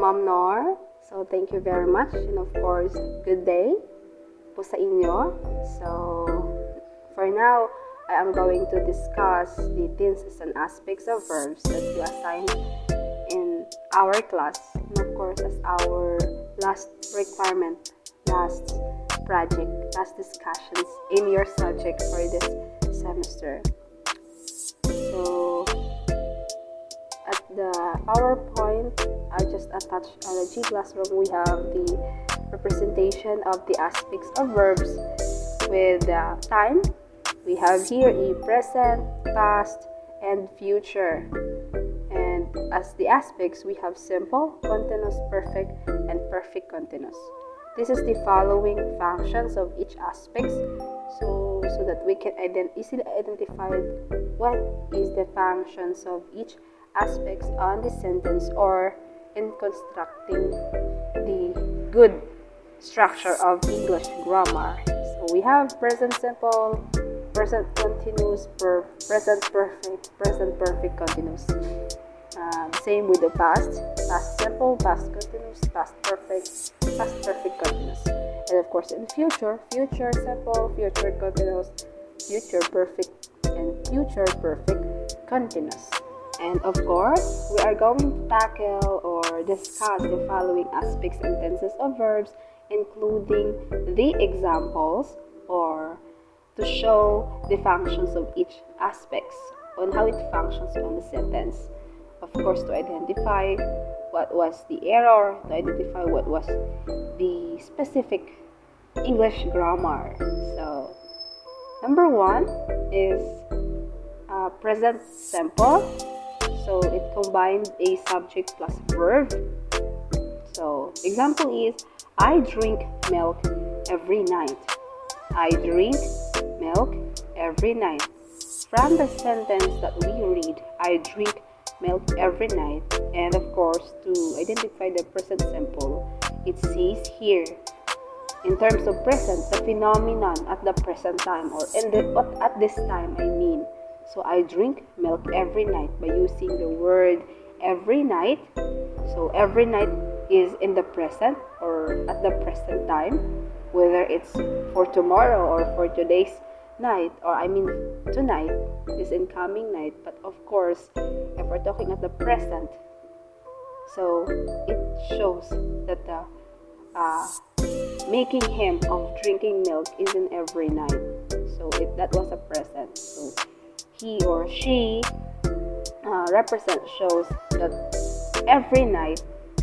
Ma'am Nor. So, thank you very much. And of course, good day po sa inyo. So, for now, I am going to discuss the tenses and aspects of verbs that you assigned in our class. And of course, as our last requirement, last project, last discussions in your subject for this semester. So, at the PowerPoint, I just attached on the G Classroom, we have the representation of the aspects of verbs with time. We have here a present, past, and future. And as the aspects, we have simple, continuous, perfect, and perfect continuous. This is the following functions of each aspect, so that we can easily identify what is the functions of each aspects on the sentence or in constructing the good structure of English grammar. So we have present simple, present continuous, present perfect, present perfect continuous. Same with the past simple, past continuous, past perfect continuous. And of course in future simple, future continuous, future perfect, and future perfect continuous. And of course, we are going to tackle or discuss the following aspects and tenses of verbs, including the examples or to show the functions of each aspect on how it functions on the sentence. Of course, to identify what was the error, to identify what was the specific English grammar. So, number one is present simple. So, it combines a subject plus verb. So, example is, I drink milk every night. I drink milk every night. From the sentence that we read, I drink milk every night. And of course, to identify the present simple, it says here, in terms of present, the phenomenon at the present time or at this time, I mean. So I drink milk every night by using the word every night. So every night is in the present or at the present time, whether it's for tomorrow or for today's night, or I mean tonight, this incoming night. But of course, if we're talking at the present, so it shows that the making him of drinking milk isn't every night. So that was a present. So he or she shows that every night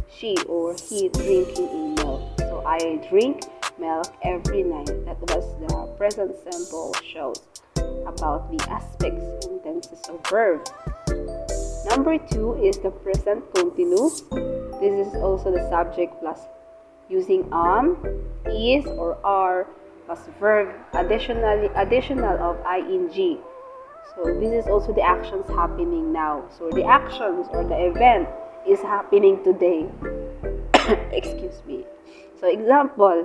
she or he drinking a milk. So I drink milk every night. That was the present simple shows about the aspects and tenses of verb. Number two is the present continuous. This is also the subject plus using is or are plus verb additional of ing. So this is also the actions happening now. So the actions or the event is happening today. Excuse me. So example,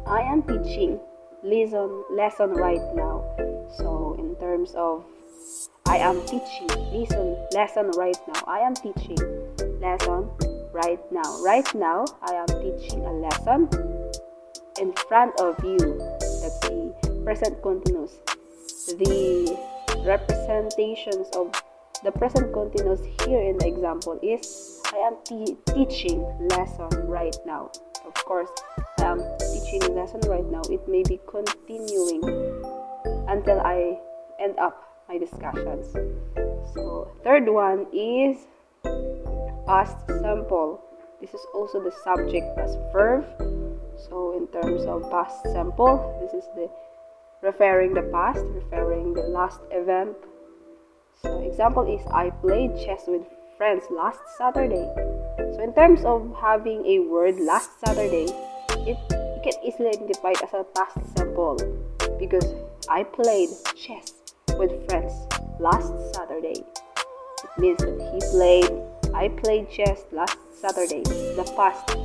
I am teaching lesson right now. So in terms of I am teaching lesson right now. I am teaching lesson right now. Right now, I am teaching a lesson in front of you. That's the present continuous. The representations of the present continuous here in the example is I am teaching lesson right now. Of course, I am teaching lesson right now. It may be continuing until I end up my discussions. So, third one is past simple. This is also the subject plus verb. So, in terms of past simple, this is the referring the past, referring the last event. So, example is I played chess with friends last Saturday. So, in terms of having a word last Saturday, you can easily identify it as a past simple because I played chess with friends last Saturday. It means that I played chess last Saturday. The past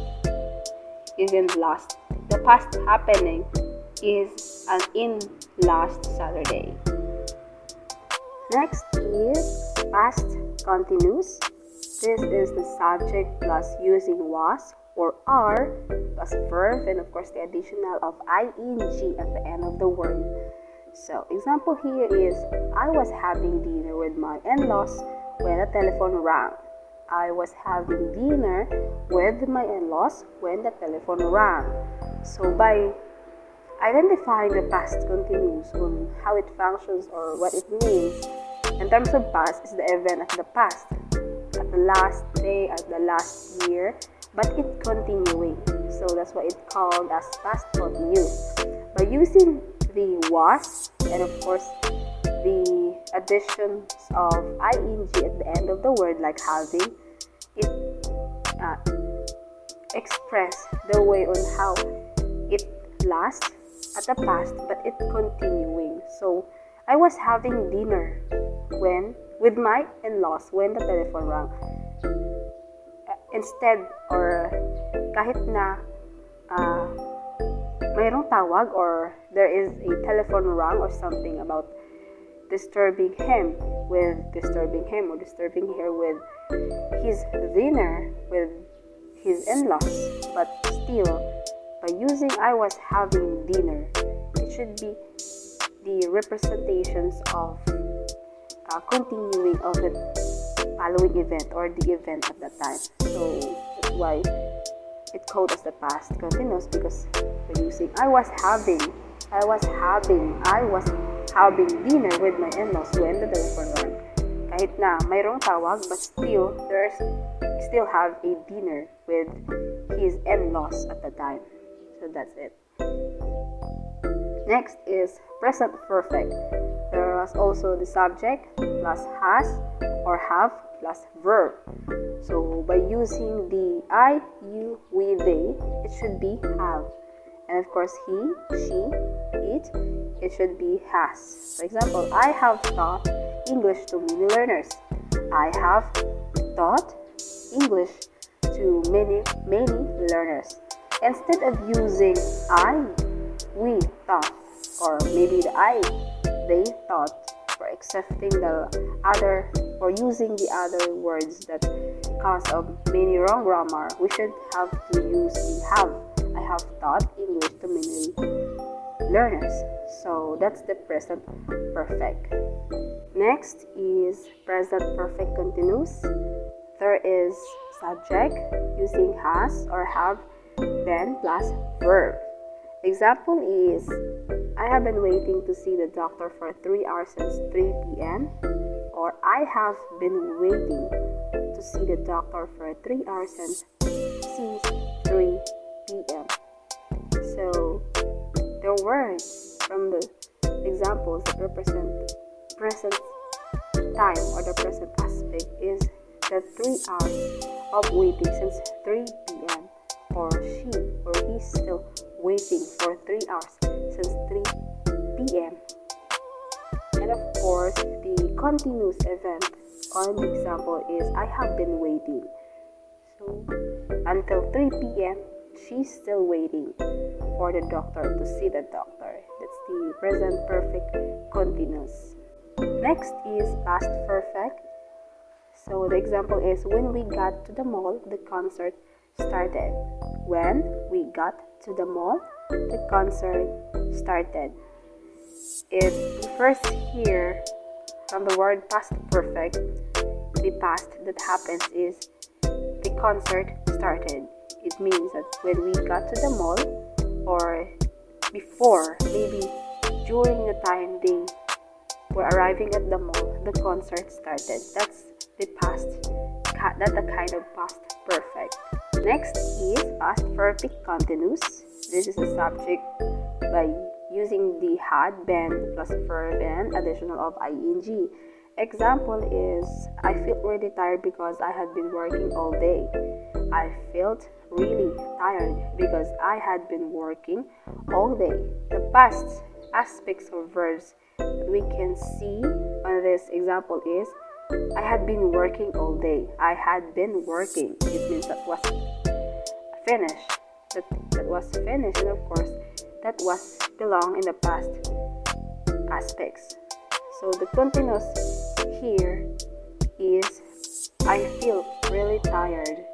isn't last. The past happening is an in last Saturday. Next is past continuous. This is the subject plus using was or are plus verb, and of course the additional of ing at the end of the word. So example here is, I was having dinner with my in-laws when the telephone rang. I was having dinner with my in-laws when the telephone rang. So by identifying the past continuous on how it functions or what it means, in terms of past, is the event at the past, at the last day, at the last year, but it continuing. So that's why it's called as past continuous. By using the was and of course the additions of ing at the end of the word, like having, it express the way on how it lasts at the past, but it continuing. So I was having dinner with my in-laws when the telephone rang. Instead or kahit na mayroong tawag or there is a telephone rang or something about disturbing him or disturbing her with his dinner with his in-laws, but still by using I was having dinner, it should be the representations of continuing of the following event or the event at that time. So that's why it called as the past continuous, because by using I was having dinner with my in-laws when the telephone rang. Kahit na mayroong tawag, but still still have a dinner with his in-laws at the time. So that's it. Next is present perfect. There was also the subject plus has or have plus verb. So by using the I, you, we, they, it should be have. And of course he, she, it should be has. For example, I have taught English to many learners. I have taught English to many learners. Instead of using I, we taught, or maybe the I, they taught, for accepting the other or using the other words that cause of many wrong grammar, we should have to use the have. I have taught English to many learners. So that's the present perfect. Next is present perfect continuous. There is subject using has or have, then plus verb. Example is, I have been waiting to see the doctor for 3 hours since 3 p.m. Or I have been waiting to see the doctor for 3 hours since 3 p.m. So the words from the examples that represent present time or the present aspect is the 3 hours of waiting since 3 p.m. or she or he still waiting for 3 hours since 3 p.m. And of course, the continuous event on the example is I have been waiting. So until 3 p.m. she's still waiting for the doctor to see the doctor. That's the present perfect continuous. Next is past perfect. So the example is, when we got to the mall, the concert started. When we got to the mall, the concert started. It refers here from the word past perfect. The past that happens is the concert started. It means that when we got to the mall, or before, maybe during the time they were arriving at the mall, the concert started. That's the past. That's a kind of past perfect. Next is past perfect continuous. This is a subject by using the had, been, plus verb and additional of ing. Example is, I feel really tired because I had been working all day. I felt really tired because I had been working all day. The past aspects of verbs that we can see on this example is, I had been working all day. I had been working. It means that was finished. That was finished, and of course, that was belong in the past aspects. So the continuous here is, I feel really tired.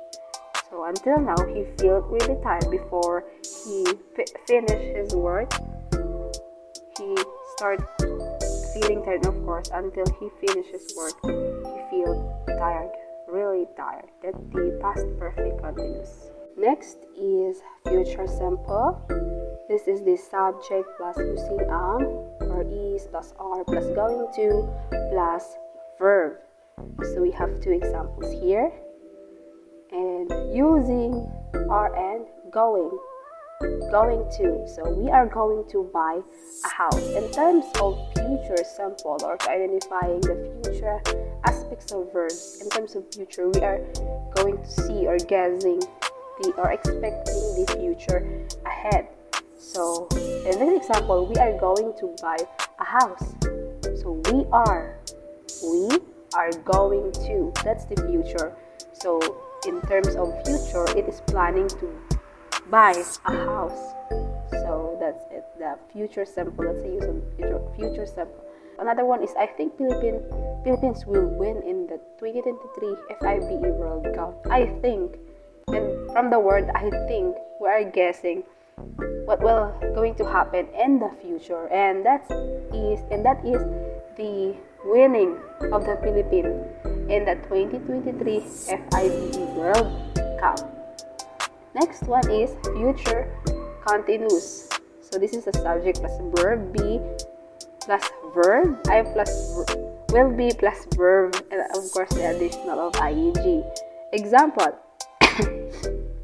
So until now, he felt really tired before he finished his work. He started feeling tired, of course, until he finishes work. He feels tired, really tired. That's the past perfect continuous. Next is future simple. This is the subject plus using am or is plus are plus going to plus verb. So we have two examples here. And using are and going to. So we are going to buy a house. In terms of future simple or identifying the future aspects of verbs, in terms of future, we are going to see or guessing or expecting the future ahead. So in this example, we are going to buy a house. So we are going to. That's the future. So in terms of future, it is planning to buy a house. So that's it. The future simple. Let's say use of future simple. Another one is I think Philippines will win in the 2023 FIBE World Cup. I think, and from the word I think, we are guessing what will going to happen in the future, and that is the winning of the Philippines in the 2023 FIBE World Cup. Next one is future continuous. So this is the subject plus verb, be plus verb, I plus will be plus verb, and of course the additional of ing. Example: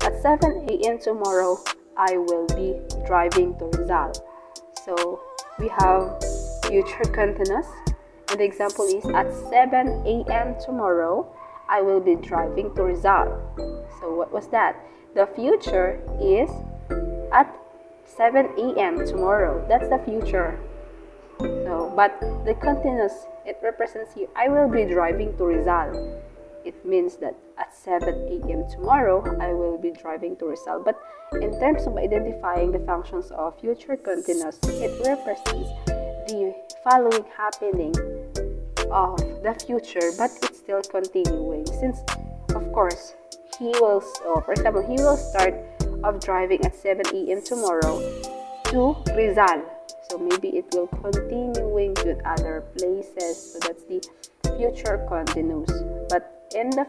at 7 a.m. tomorrow, I will be driving to Rizal. So we have future continuous, and the example is at 7 a.m. tomorrow, I will be driving to Rizal. So what was that? The future is at 7 a.m. tomorrow. That's the future. So, but the continuous, it represents here, I will be driving to Rizal. It means that at 7 a.m. tomorrow, I will be driving to Rizal. But in terms of identifying the functions of future continuous, it represents the following happening of the future, but it's still continuing. Since, of course, he will, for example, he will start of driving at 7 a.m. tomorrow to Rizal. So maybe it will continuing to other places. So that's the future continuous. But in the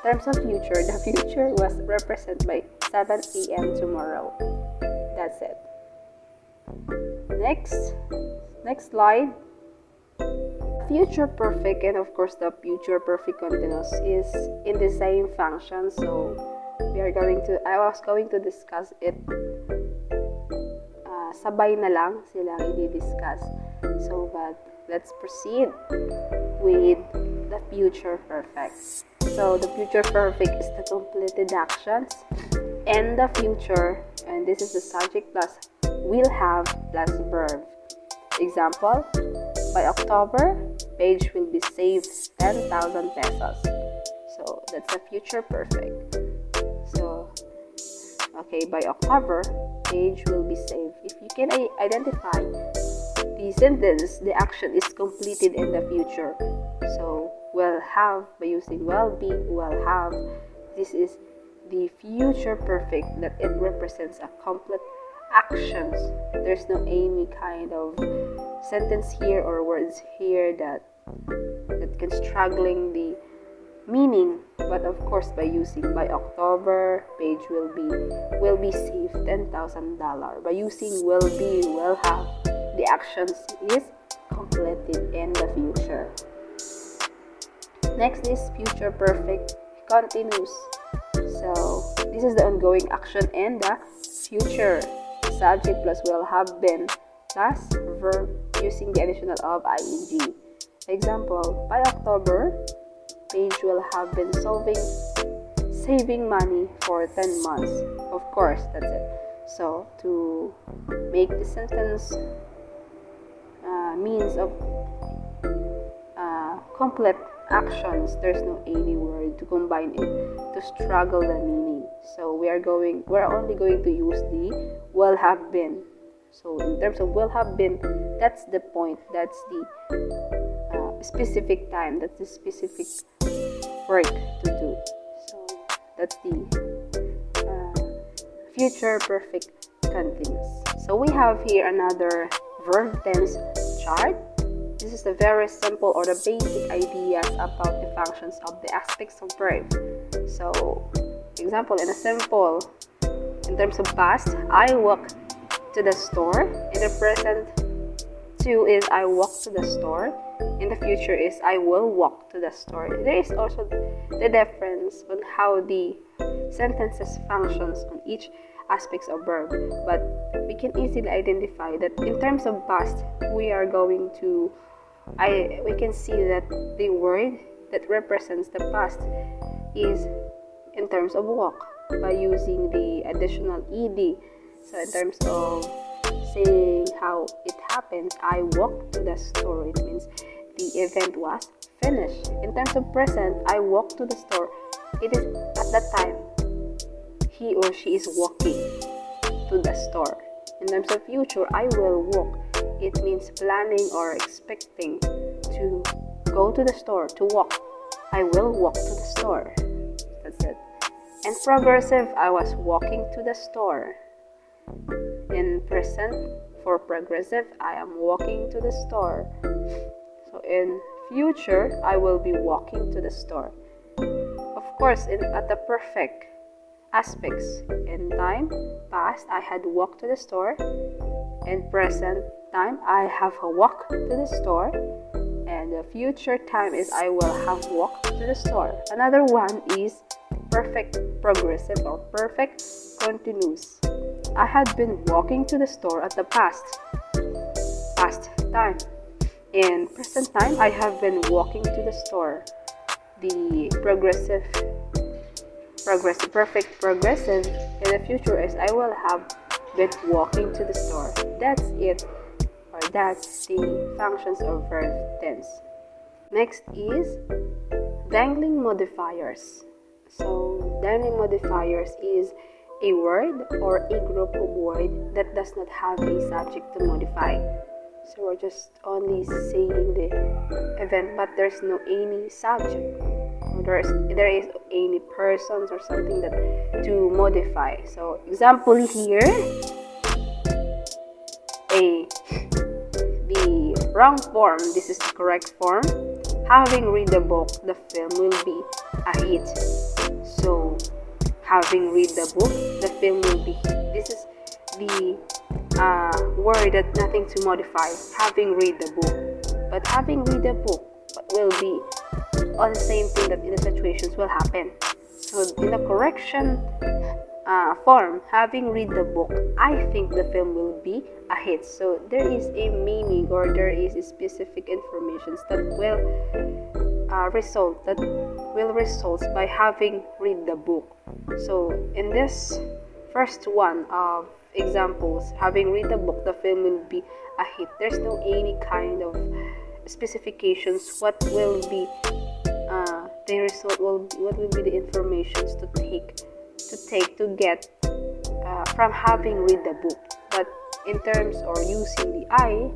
terms of future, the future was represented by 7 a.m. tomorrow. That's it. Next slide. Future perfect, and of course the future perfect continuous is in the same function. So I was going to discuss it. Sabay na lang silang i-discuss. So, but let's proceed with the future perfect. So, the future perfect is the completed actions and the future, and this is the subject plus will have plus verb. Example: by October, page will be saved 10,000 pesos. So, that's the future perfect. So, okay, by October, page will be saved. If you can identify the sentence, the action is completed in the future. So, will have, by using will be, will have, this is the future perfect that it represents a complete actions. There's no any kind of sentence here or words here that can struggling the meaning. But of course, by using by October, page will be saved $10,000. By using will be, will have, the actions is completed in the future. Next is future perfect continuous. So this is the ongoing action in the future. Subject plus will have been plus verb using the additional of ing. Example: by October, page will have been saving money for 10 months. Of course, that's it. So to make the sentence means of complete actions, there's no any word to combine it to struggle the meaning. So we're only going to use the will have been. So in terms of will have been, that's the point, that's the specific time, that's the specific work to do. So That's the future perfect continuous. So we have here another verb tense chart. This is the very simple or the basic ideas about the functions of the aspects of verb. So, example, in terms of past, I walk to the store. In the present, to is I walk to the store. In the future is I will walk to the store. There is also the difference on how the sentences functions on each aspects of verb, but we can easily identify that in terms of past, we can see that the word that represents the past is in terms of walk by using the additional ed. So in terms of saying how it happened, I walked to the store, it means the event was finished. In terms of present, I walked to the store, it is at that time he or she is walking to the store. In terms of future, I will walk, it means planning or expecting to go to the store, to walk. I will walk to the store. That's it. In progressive, I was walking to the store. In present, for progressive, I am walking to the store. So in future, I will be walking to the store. Of course, at the perfect aspects, in time past, I had walked to the store. In present time, I have walked to the store. And the future time is I will have walked to the store. Another one is perfect progressive or perfect continuous. I had been walking to the store at the past time. In present time, I have been walking to the store. The perfect progressive in the future is I will have been walking to the store. That's it, or that's the functions of verb tense. Next is dangling modifiers. So dangling modifiers is a word or a group of words that does not have a subject to modify. So we're just only saying the event, but there's no any subject. Or there is any persons or something that to modify. So example here, the wrong form. This is the correct form. Having read the book, the film will be a hit. So having read the book, the film will be hit. This is the word that nothing to modify. Having read the book, but having read the book will be all the same thing that in the situations will happen. So in the correction form, having read the book, I think the film will be a hit. So there is a meaning or there is a specific information that will result by having read the book. So in this first one of examples, having read the book, the film will be a hit. There's no any kind of specifications what will be the result, what will be the informations to get from having read the book. But in terms or using the I,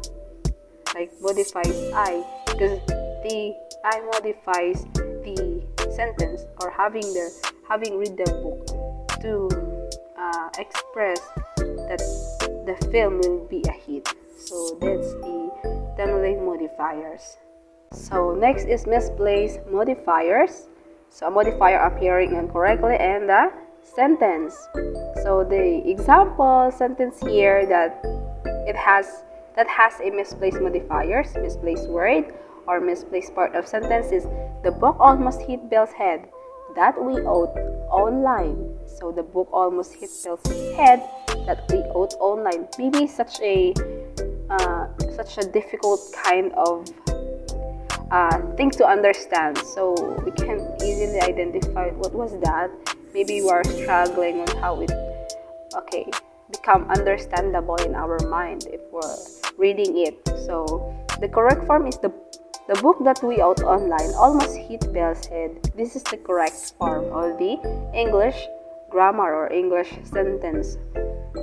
like modifies I, because the I modifies the sentence or having read the book to express that the film will be a hit. So that's the dangling modifiers. So next is misplaced modifiers. So a modifier appearing incorrectly in the sentence. So the example sentence here that has a misplaced modifiers, misplaced word or misplaced part of sentence is the book almost hit Bell's head. That we owed online. So the book almost hit Bell's head. That we owed online. Maybe such a difficult kind of thing to understand. So we can easily identify what was that. Maybe you are struggling on how it become understandable in our mind if we're reading it. So the correct form is the book that we owed online almost hit Bell's head. This is the correct form of the English grammar or English sentence.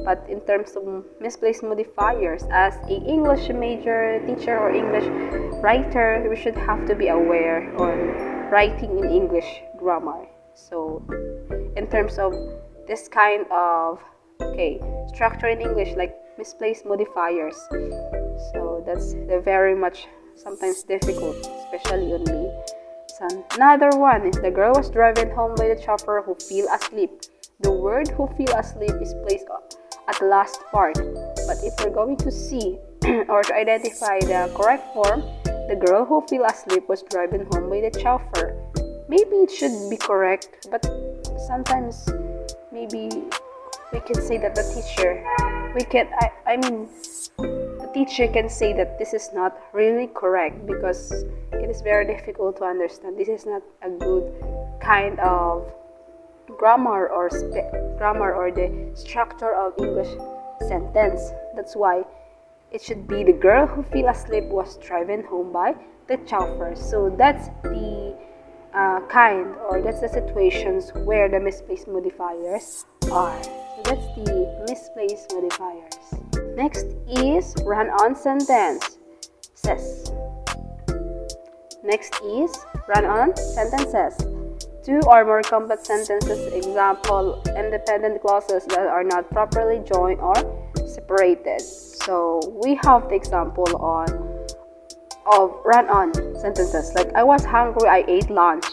But in terms of misplaced modifiers, as an English major teacher or English writer, we should have to be aware on writing in English grammar. So in terms of this kind of structure in English, like misplaced modifiers. So that's very much sometimes difficult, especially on me. So another one is the girl was driven home by the chauffeur who fell asleep. The word who fell asleep is placed at the last part. But if we're going to see or to identify the correct form, the girl who fell asleep was driven home by the chauffeur. Maybe it should be correct, but sometimes maybe we can say that the teacher, the teacher can say that this is not really correct because it is very difficult to understand. This is not a good kind of grammar or the structure of English sentence. That's why it should be the girl who fell asleep was driven home by the chauffeur. So that's the that's the situations where the misplaced modifiers are. So that's the misplaced modifiers. Next is run-on sentences. Next is run-on sentences. Two or more complete sentences, example, independent clauses that are not properly joined or separated. So we have the example of run-on sentences, like I was hungry, I ate lunch.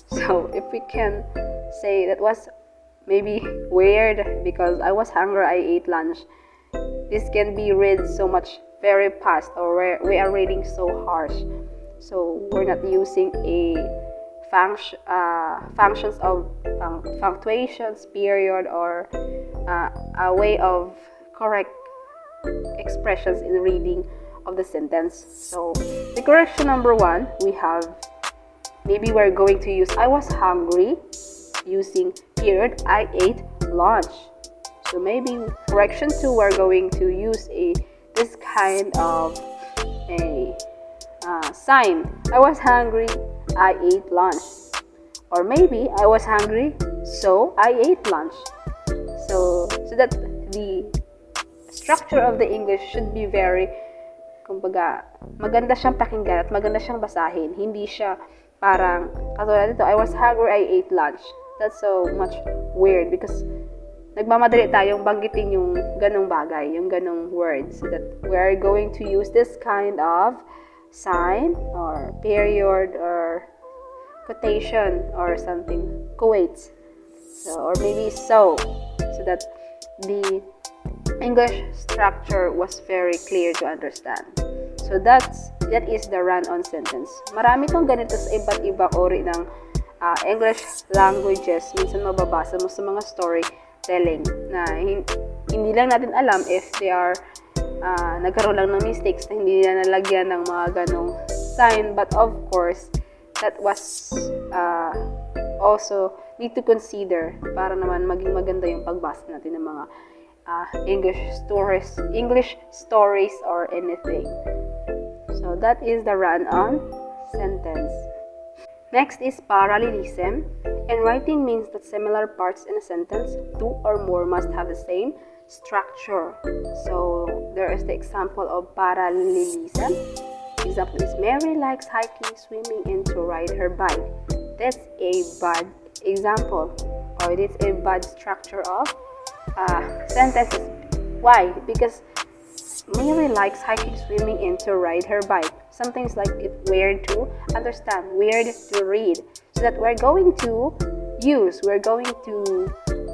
So if we can say that was maybe weird because I was hungry, I ate lunch. This can be read so much very fast, or we are reading so harsh. So we're not using a functions of punctuations, period, or a way of correct expressions in reading of the sentence. So the correction number 1, we have, maybe we're going to use I was hungry using period, I ate lunch. So maybe correction 2, we're going to use this kind of a sign. I was hungry, I ate lunch. Or maybe I was hungry, so I ate lunch. So that the structure of the English should be very, kumbaga, maganda siyang pakinggan at maganda siyang basahin. Hindi siya parang, katulad dito, I was hungry, I ate lunch. That's so much weird because nagmamadali tayong banggitin yung ganong bagay, yung ganong words. So that we are going to use this kind of sign or period or quotation or something, quotes. So, or maybe so that the English structure was very clear to understand. So that is the run-on sentence. Marami tong ganito sa iba't ibang uri ng English languages. Minsan mababasa mo sa mga storytelling na hindi lang natin alam if they are nagkaroon lang ng mistakes na hindi na nalagyan ng mga ganong sign. But of course, that was also need to consider para naman maging maganda yung pagbasa natin ng mga English stories or anything. So that is the run-on sentence. Next is parallelism. And writing means that similar parts in a sentence, 2 or more, must have the same structure. So there is the example of parallelism. Example is Mary likes hiking, swimming, and to ride her bike. That's a bad example, or it's a bad structure of sentences. Why? Because Mary likes hiking, swimming, and to ride her bike. Something's like it's weird to understand, weird to read. So that we're going to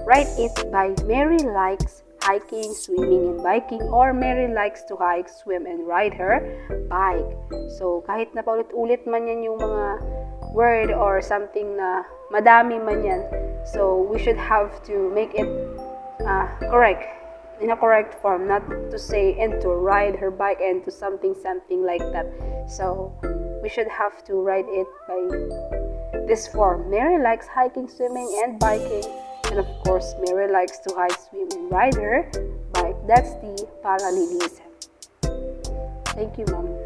write it by Mary likes hiking, swimming, and biking, or Mary likes to hike, swim, and ride her bike. So kahit na paulit-ulit man yan yung mga word or something na madami man yan, so we should have to make it correct, in a correct form, not to say and to ride her bike and to something like that. So we should have to write it by this form. Mary likes hiking, swimming, and biking, and of course Mary likes to hike, swim, and ride her bike. That's the parallelism. Thank you, Mom.